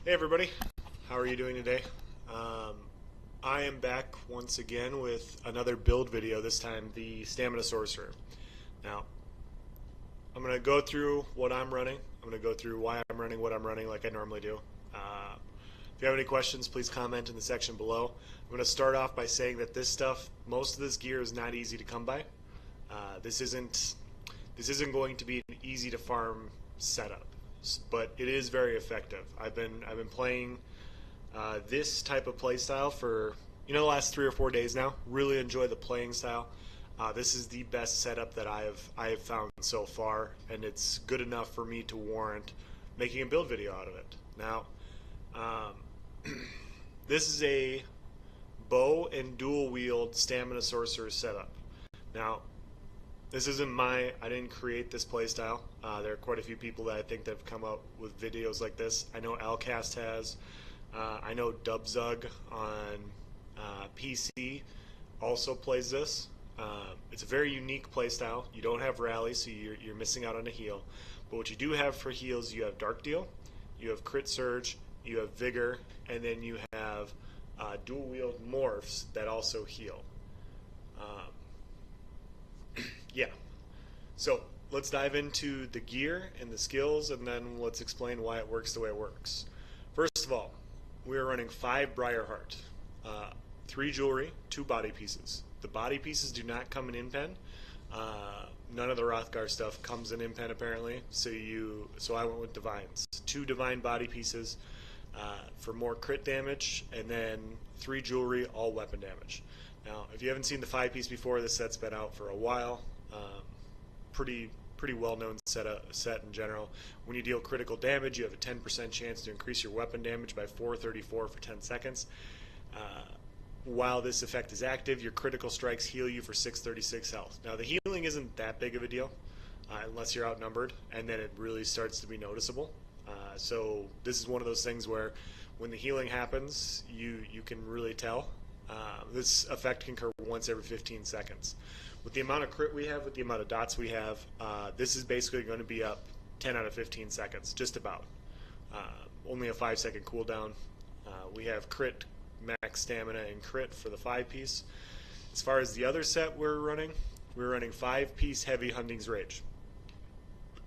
Hey everybody, how are you doing today? Um, I am back once again with another build video, this time the Stamina Sorcerer. Now, I'm going to go through what I'm running, I'm going to go through why I'm running what I'm running like I normally do. If you have any questions, please comment in the section below. I'm going to start off by saying that this stuff, most of this gear is not easy to come by. This isn't going to be an easy to farm setup, but it is very effective. I've been playing this type of play style for the last 3 or 4 days now. Really enjoy the playing style. This is the best setup that I have found so far, and it's good enough for me to warrant making a build video out of it. Now, this is a bow and dual wield Stamina Sorcerer setup. Now, this isn't I didn't create this playstyle. There are quite a few people that I think that have come up with videos like this. I know Alcast has. I know Dubzug on PC also plays this. It's a very unique playstyle. You don't have rally, so you're missing out on a heal. But what you do have for heals, you have Dark Deal, you have Crit Surge, you have Vigor, and then you have dual wield morphs that also heal. Yeah. So let's dive into the gear and the skills, and then let's explain why it works the way it works. First of all, we're running 5 Briarheart, 3 jewelry, 2 body pieces. The body pieces do not come in in-pen. None of the Rothgar stuff comes in in-pen apparently. So I went with divines. 2 divine body pieces for more crit damage, and then 3 jewelry, all weapon damage. Now, if you haven't seen the 5-piece before, this set's been out for a while. Pretty well-known set in general. When you deal critical damage, you have a 10% chance to increase your weapon damage by 434 for 10 seconds. While this effect is active, your critical strikes heal you for 636 health. Now, the healing isn't that big of a deal unless you're outnumbered, and then it really starts to be noticeable. So this is one of those things where when the healing happens, you can really tell. This effect can occur once every 15 seconds. With the amount of crit we have, with the amount of dots we have, this is basically going to be up 10 out of 15 seconds, just about. Only a 5-second cooldown. We have crit, max stamina, and crit for the 5-piece. As far as the other set we're running 5-piece heavy Hunting's Rage.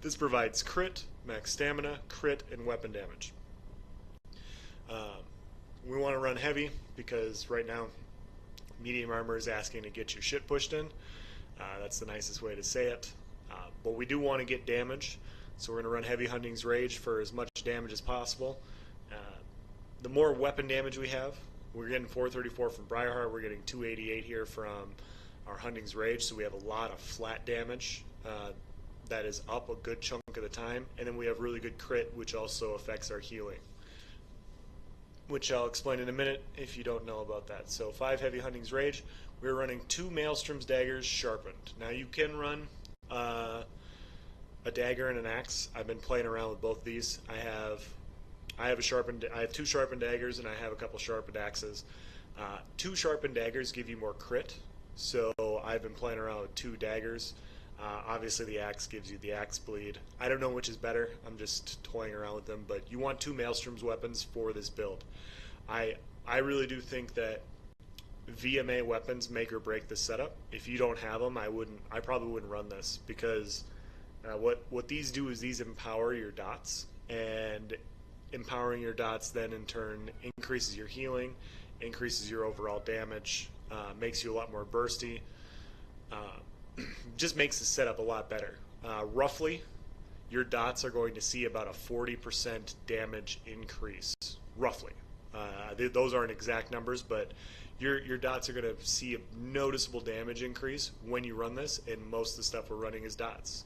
This provides crit, max stamina, crit, and weapon damage. We want to run heavy because right now medium armor is asking to get your shit pushed in. That's the nicest way to say it. But we do want to get damage, so we're going to run heavy Hunting's Rage for as much damage as possible. The more weapon damage we have, we're getting 434 from Briarheart, we're getting 288 here from our Hunting's Rage, so we have a lot of flat damage that is up a good chunk of the time, and then we have really good crit, which also affects our healing, which I'll explain in a minute if you don't know about that. So 5 heavy Hunting's Rage. We're running 2 Maelstrom's Daggers sharpened. Now you can run a dagger and an axe. I've been playing around with both these. I have 2 sharpened daggers and I have a couple sharpened axes. 2 sharpened daggers give you more crit, so I've been playing around with 2 daggers. Obviously the axe gives you the axe bleed. I don't know which is better. I'm just toying around with them, but you want 2 Maelstrom's weapons for this build. I really do think that VMA weapons make or break this setup. If you don't have them, I probably wouldn't run this, because what these do is these empower your dots, and empowering your dots then in turn increases your healing, increases your overall damage, makes you a lot more bursty. Just makes the setup a lot better. Roughly, your dots are going to see about a 40% damage increase. Roughly. Those aren't exact numbers, but your dots are going to see a noticeable damage increase when you run this, and most of the stuff we're running is dots.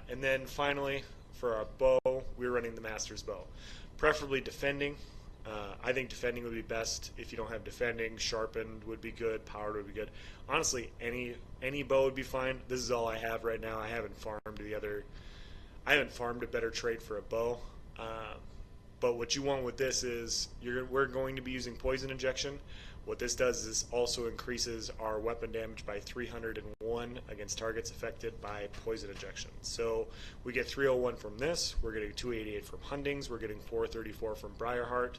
And then finally, for our bow, we're running the Master's Bow. Preferably defending. I think defending would be best. If you don't have defending, sharpened would be good, powered would be good. Honestly, any bow would be fine. This is all I have right now. I haven't farmed a better trait for a bow. But what you want with this is we're going to be using poison injection. What this does is also increases our weapon damage by 301 against targets affected by poison injection. So we get 301 from this, we're getting 288 from Hundings, we're getting 434 from Briarheart.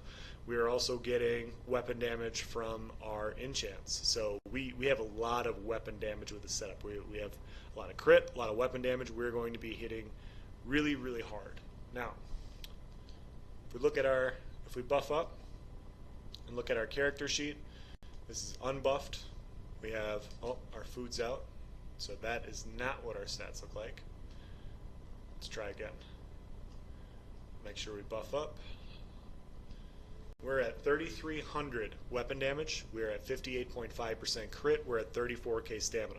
We are also getting weapon damage from our enchants. So we have a lot of weapon damage with this setup. We have a lot of crit, a lot of weapon damage. We're going to be hitting really, really hard. Now, if we buff up and look at our character sheet, this is unbuffed. We have, our food's out. So that is not what our stats look like. Let's try again. Make sure we buff up. We're at 3,300 weapon damage. We're at 58.5% crit. We're at 34k stamina.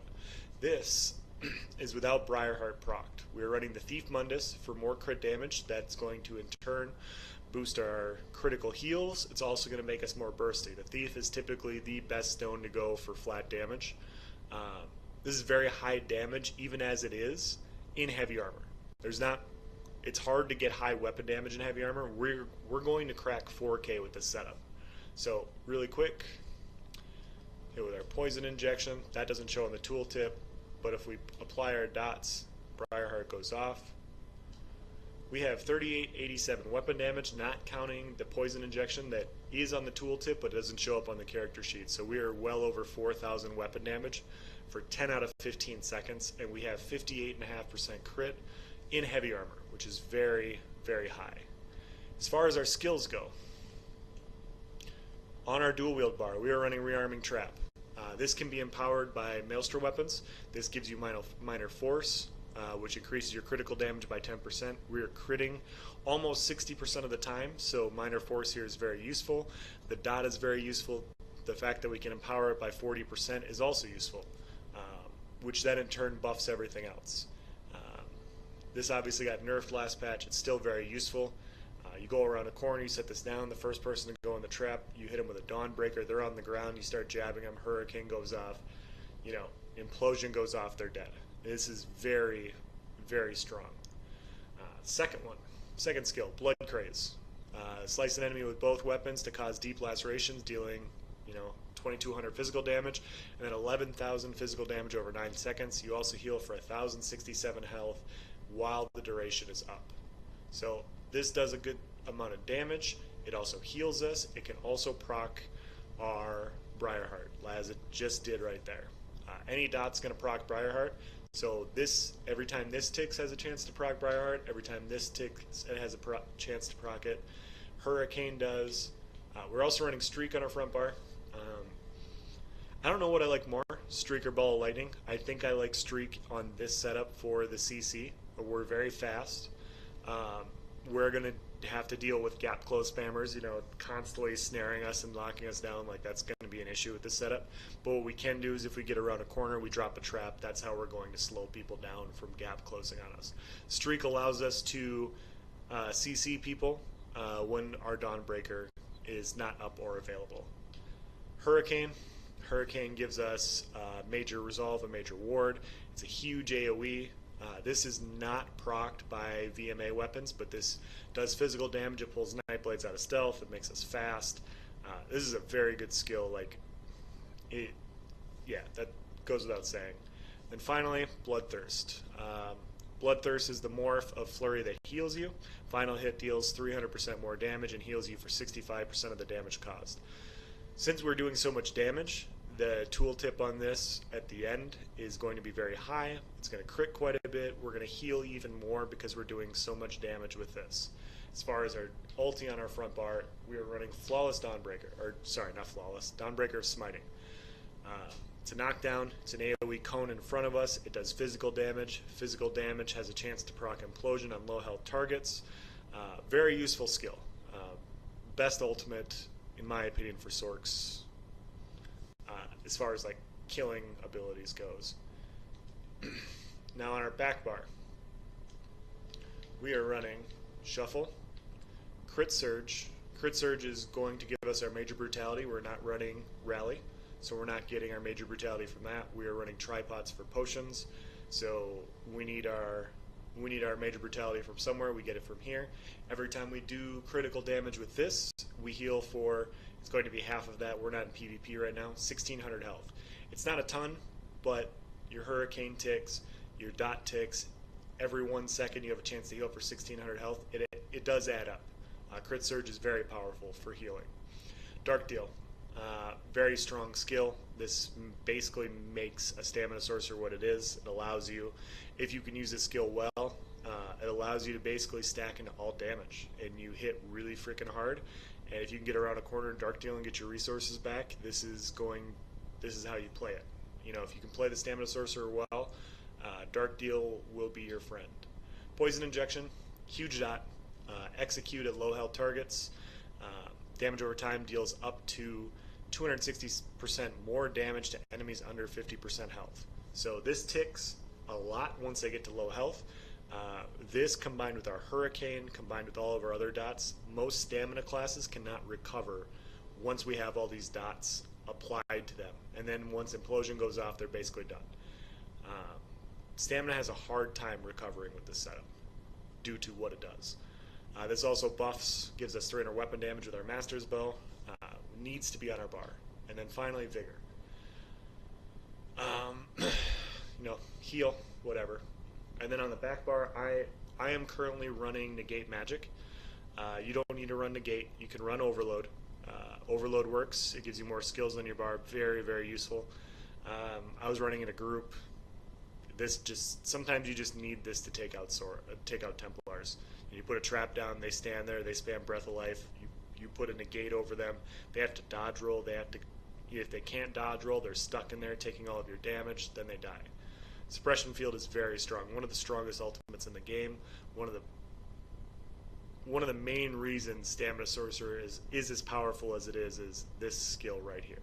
This is without Briarheart procced. We're running the Thief Mundus for more crit damage. That's going to in turn boost our critical heals. It's also going to make us more bursty. The Thief is typically the best stone to go for flat damage. This is very high damage, even as it is in heavy armor. It's hard to get high weapon damage in heavy armor. We're going to crack 4k with this setup. So really quick, hit with our poison injection. That doesn't show on the tooltip, but if we apply our dots, Briarheart goes off. We have 3887 weapon damage, not counting the poison injection that is on the tooltip but doesn't show up on the character sheet. So we are well over 4,000 weapon damage for 10 out of 15 seconds, and we have 58.5% crit in heavy armor, which is very, very high. As far as our skills go, on our dual wield bar, we are running Rearming Trap. This can be empowered by Maelstrom weapons. This gives you minor force, which increases your critical damage by 10%. We are critting almost 60% of the time, so minor force here is very useful. The dot is very useful. The fact that we can empower it by 40% is also useful, which then in turn buffs everything else. This obviously got nerfed last patch. It's still very useful. You go around a corner, you set this down, the first person to go in the trap, you hit them with a Dawnbreaker, they're on the ground, you start jabbing them, Hurricane goes off, Implosion goes off, they're dead. This is very, very strong. Second skill, Blood Craze. Slice an enemy with both weapons to cause deep lacerations, dealing 2,200 physical damage, and then 11,000 physical damage over 9 seconds. You also heal for 1,067 health while the duration is up. So this does a good amount of damage. It also heals us. It can also proc our Briarheart, as it just did right there. Any dot's going to proc Briarheart. So every time this ticks has a chance to proc Briarheart. Every time this ticks, it has a chance to proc it. Hurricane does. We're also running Streak on our front bar. I don't know what I like more, Streak or Ball of Lightning. I think I like Streak on this setup for the CC. We're very fast. We're going to have to deal with gap close spammers, constantly snaring us and locking us down. Like, that's going to be an issue with this setup. But what we can do is if we get around a corner, we drop a trap. That's how we're going to slow people down from gap closing on us. Streak allows us to CC people when our Dawnbreaker is not up or available. Hurricane gives us major resolve, a major ward. It's a huge AoE. This is not procced by VMA weapons, but this does physical damage. It pulls Night Blades out of stealth. It makes us fast. This is a very good skill. That goes without saying. And finally, Bloodthirst. Bloodthirst is the morph of Flurry that heals you. Final hit deals 300% more damage and heals you for 65% of the damage caused. Since we're doing so much damage, the tooltip on this at the end is going to be very high. It's going to crit quite a bit. We're going to heal even more because we're doing so much damage with this. As far as our ulti on our front bar, we are running Flawless Dawnbreaker. Or, sorry, not Flawless. Dawnbreaker of Smiting. It's a knockdown. It's an AoE cone in front of us. It does physical damage. Physical damage has a chance to proc Implosion on low health targets. Very useful skill. Best ultimate, in my opinion, for Sorcs. As far as killing abilities goes. Now on our back bar, we are running Shuffle, Crit Surge. Crit Surge is going to give us our Major Brutality. We're not running Rally, so we're not getting our Major Brutality from that. We are running Tripods for potions, so we need our Major Brutality from somewhere. We get it from here. Every time we do critical damage with this, we heal for It's going to be half of that. We're not in PvP right now. 1,600 health. It's not a ton, but your hurricane ticks, your dot ticks, every 1 second you have a chance to heal for 1,600 health. It does add up. Crit Surge is very powerful for healing. Dark Deal, very strong skill. This basically makes a Stamina Sorcerer what it is. It allows you, if you can use this skill well, it allows you to basically stack into all damage, and you hit really freaking hard. And if you can get around a corner and Dark Deal and get your resources back, this is how you play it. You know, if you can play the Stamina Sorcerer well, Dark Deal will be your friend. Poison Injection, huge dot. Execute at low health targets. Damage over time deals up to 260% more damage to enemies under 50% health. So this ticks a lot once they get to low health. This combined with our Hurricane, combined with all of our other dots, most stamina classes cannot recover once we have all these dots applied to them. And then once Implosion goes off, they're basically done. Stamina has a hard time recovering with this setup due to what it does. This also buffs, gives us 300 weapon damage with our Master's Bow. Needs to be on our bar. And then finally, Vigor. Heal, whatever. And then on the back bar, I am currently running Negate Magic. You don't need to run Negate. You can run Overload. Overload works. It gives you more skills on your bar. Very, very useful. I was running in a group. Sometimes you just need this to take out Templars. You put a trap down, they stand there, they spam Breath of Life. You put a negate over them. They have to dodge roll. If they can't dodge roll, they're stuck in there taking all of your damage. Then they die. Suppression Field is very strong. One of the strongest ultimates in the game. One of the main reasons Stamina Sorcerer is as powerful as it is this skill right here.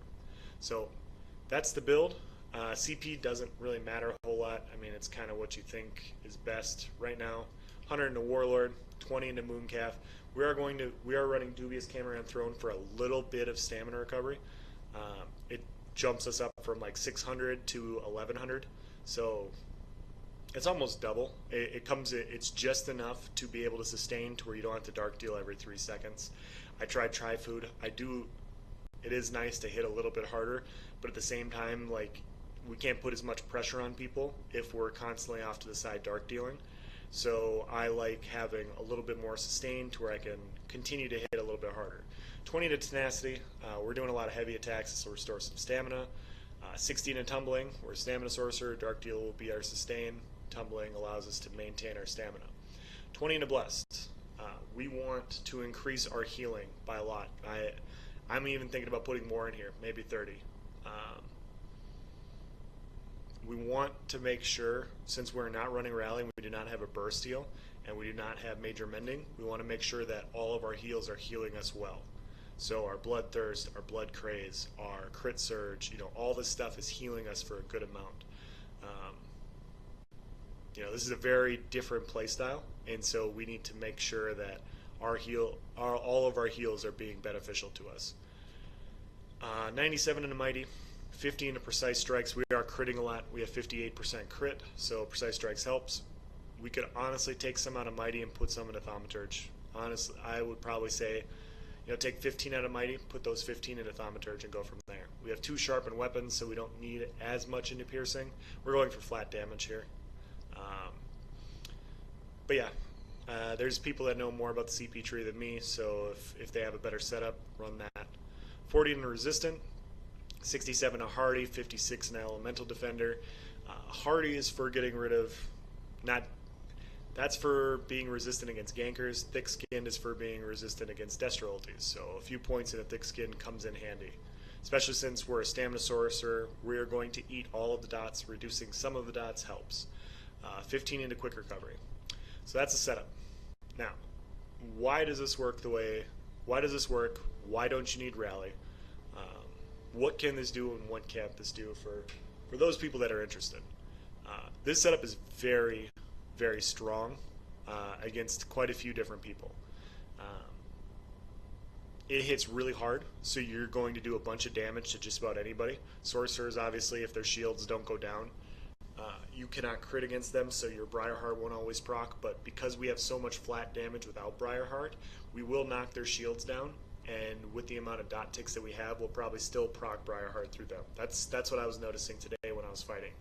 So that's the build. CP doesn't really matter a whole lot. I mean, it's kind of what you think is best right now. 100 into Warlord, 20 into Mooncalf. We are running Dubious Cameron Throne for a little bit of stamina recovery. It jumps us up from like 600 to 1100, so it's almost double. It's just enough to be able to sustain to where you don't have to Dark Deal every 3 seconds. I tried Tri-Food. It is nice to hit a little bit harder, but at the same time, like, we can't put as much pressure on people if we're constantly off to the side Dark Dealing. So I like having a little bit more sustain to where I can continue to hit a little bit harder. 20 to Tenacity, we're doing a lot of heavy attacks, so restore some stamina. 16 to Tumbling, we're Stamina Sorcerer, Dark Deal will be our sustain. Tumbling allows us to maintain our stamina. 20 to Blessed, we want to increase our healing by a lot. I'm even thinking about putting more in here, maybe 30. We want to make sure, since we're not running Rally, we do not have a Burst Heal, and we do not have Major Mending, we want to make sure that all of our heals are healing us well. So our Bloodthirst, our Blood Craze, our Crit Surge, all this stuff is healing us for a good amount. This is a very different playstyle, and so we need to make sure that all of our heals are being beneficial to us. 97 into Mighty, 50 into Precise Strikes. We are critting a lot. We have 58% crit, so Precise Strikes helps. We could honestly take some out of Mighty and put some into Thaumaturge. Honestly, I would probably say, take 15 out of Mighty, put those 15 into Thaumaturge, and go from there. We have 2 sharpened weapons, so we don't need as much into Piercing. We're going for flat damage here. But yeah, there's people that know more about the CP tree than me, so if they have a better setup, run that. 40 into Resistant, 67 to Hardy, 56 in Elemental Defender. Hardy is for getting rid of, that's for being resistant against gankers. Thick Skin is for being resistant against Destro ultis, so a few points in a Thick Skin comes in handy. Especially since we're a Stamina Sorcerer, we are going to eat all of the dots. Reducing some of the dots helps. 15 into Quick Recovery. So that's the setup. Now, why does this work? Why don't you need Rally? What can this do and what can't this do for those people that are interested? This setup is very, very strong against quite a few different people. It hits really hard, so you're going to do a bunch of damage to just about anybody. Sorcerers, obviously, if their shields don't go down, you cannot crit against them, so your Briarheart won't always proc, but because we have so much flat damage without Briarheart, we will knock their shields down, and with the amount of dot ticks that we have, we'll probably still proc Briarheart through them. That's what I was noticing today when I was fighting.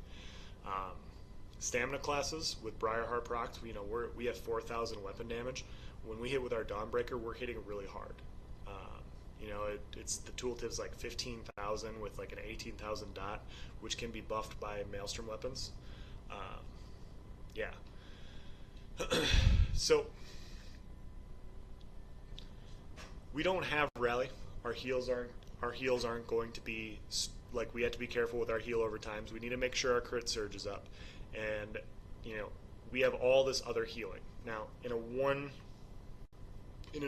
Stamina classes with Briarheart procs, we have 4,000 weapon damage. When we hit with our Dawnbreaker, we're hitting really hard. It's the tooltive's like 15,000 with like an 18,000 dot, which can be buffed by Maelstrom weapons. Yeah. So we don't have rally. Our heals aren't going to be like, we have to be careful with our heal over times. We need to make sure our crit surge is up, and we have all this other healing now in a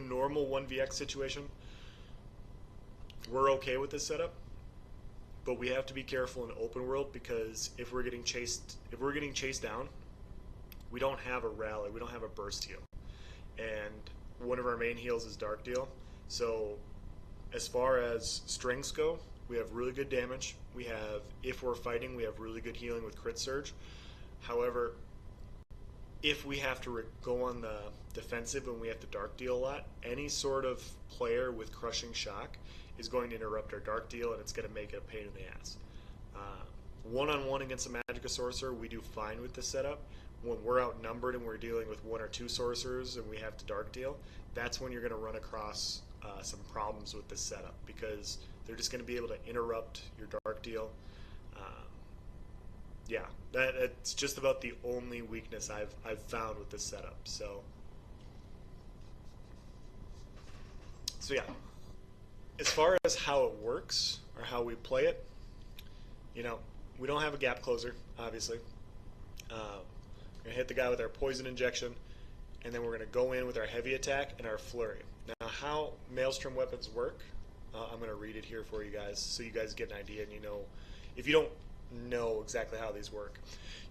normal 1vx situation. We're okay with this setup, but we have to be careful in open world, because if we're getting chased down, we don't have a rally, we don't have a burst heal, and one of our main heals is Dark Deal. So as far as strengths go, we have really good damage. If we're fighting, we have really good healing with crit surge. However, if we have to go on the defensive and we have to Dark Deal a lot, any sort of player with Crushing Shock is going to interrupt our Dark Deal, and it's going to make it a pain in the ass. One-on-one against a Magicka Sorcerer, we do fine with this setup. When we're outnumbered and we're dealing with 1 or 2 sorcerers and we have to Dark Deal, that's when you're going to run across some problems with this setup, because they're just going to be able to interrupt your Dark Deal. Yeah, that's just about the only weakness I've found with this setup. So yeah, as far as how it works or how we play it, we don't have a gap closer, obviously. We're going to hit the guy with our poison injection, and then we're going to go in with our heavy attack and our flurry. Now, how Maelstrom weapons work, I'm going to read it here for you guys so you guys get an idea, and if you don't know exactly how these work.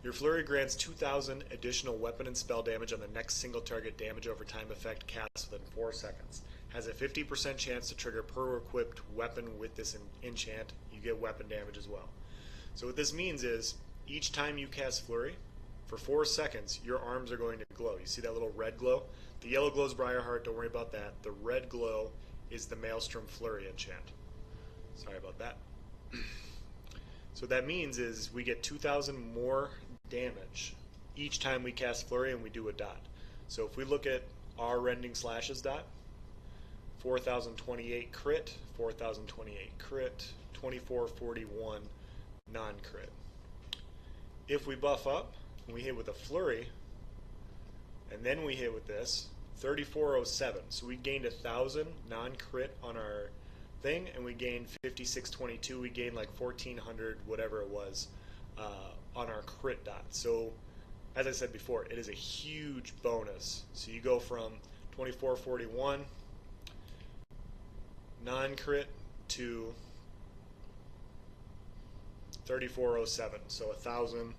Your flurry grants 2,000 additional weapon and spell damage on the next single target damage over time effect cast within 4 seconds. Has a 50% chance to trigger per equipped weapon with this enchant. You get weapon damage as well. So what this means is, each time you cast flurry, for 4 seconds, your arms are going to glow. You see that little red glow? The yellow glow is Briarheart, don't worry about that. The red glow is the Maelstrom Flurry enchant. Sorry about that. So what that means is we get 2,000 more damage each time we cast Flurry and we do a dot. So if we look at our Rending Slashes dot, 4,028 crit, 4,028 crit, 2,441 non-crit. If we buff up, and we hit with a Flurry, and then we hit with this, 3,407. So we gained 1,000 non-crit on our thing, and we gained 5,622. We gained like 1,400, whatever it was, on our crit dot. So, as I said before, it is a huge bonus. So you go from 2,441 non-crit to 3,407. So 1,000.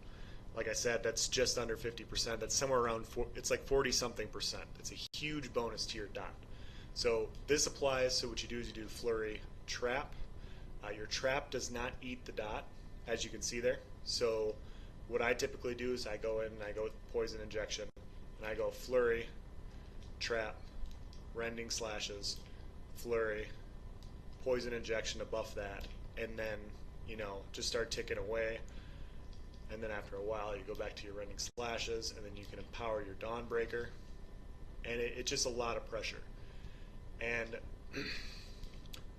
Like I said, that's just under 50%. That's somewhere around, it's like 40-something percent. It's a huge bonus to your dot. So this applies, so what you do is you do Flurry Trap. Your trap does not eat the dot, as you can see there. So what I typically do is I go in and I go with Poison Injection, and I go Flurry, Trap, Rending Slashes, Flurry, Poison Injection to buff that, and then, just start ticking away. And then after a while, you go back to your Rending Slashes, and then you can empower your Dawnbreaker. And it's just a lot of pressure. And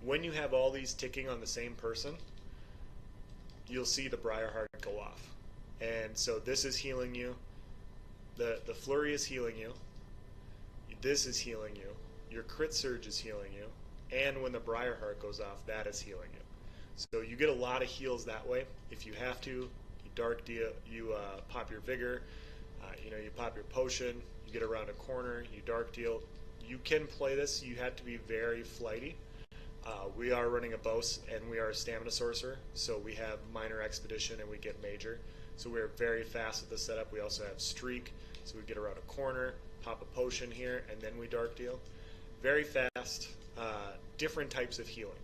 when you have all these ticking on the same person, you'll see the Briarheart go off. And so this is healing you. The Flurry is healing you. This is healing you. Your Crit Surge is healing you. And when the Briarheart goes off, that is healing you. So you get a lot of heals that way. If you have to, Dark Deal, you pop your Vigor, you pop your Potion, you get around a corner, you Dark Deal. You can play this. You have to be very flighty. We are running a bow, and we are a Stamina Sorcerer, so we have Minor Expedition and we get Major. So we're very fast with the setup. We also have Streak, so we get around a corner, pop a Potion here, and then we Dark Deal. Very fast, different types of healing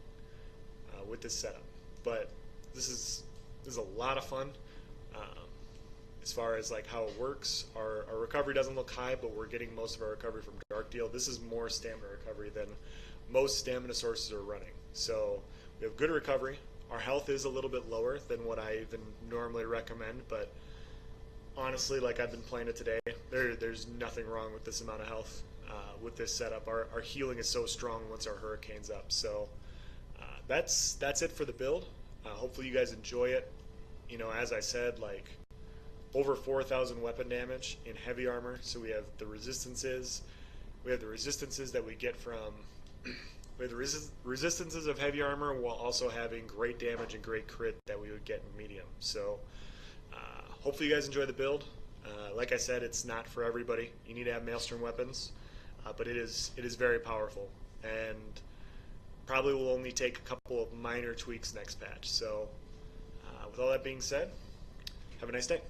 with this setup. But this is a lot of fun. As far as like how it works, our recovery doesn't look high, but we're getting most of our recovery from Dark Deal. This is more stamina recovery than most stamina sources are running. So we have good recovery. Our health is a little bit lower than what I even normally recommend, but honestly, like I've been playing it today, there's nothing wrong with this amount of health with this setup. Our healing is so strong once our hurricane's up. So that's it for the build. Hopefully you guys enjoy it. You know, as I said, like over 4,000 weapon damage in heavy armor. So we have the resistances. We have the resistances that we get from. We have the resistances of heavy armor while also having great damage and great crit that we would get in medium. So hopefully you guys enjoy the build. Like I said, it's not for everybody. You need to have Maelstrom weapons, but it is very powerful, and probably will only take a couple of minor tweaks next patch. So with all that being said, have a nice day.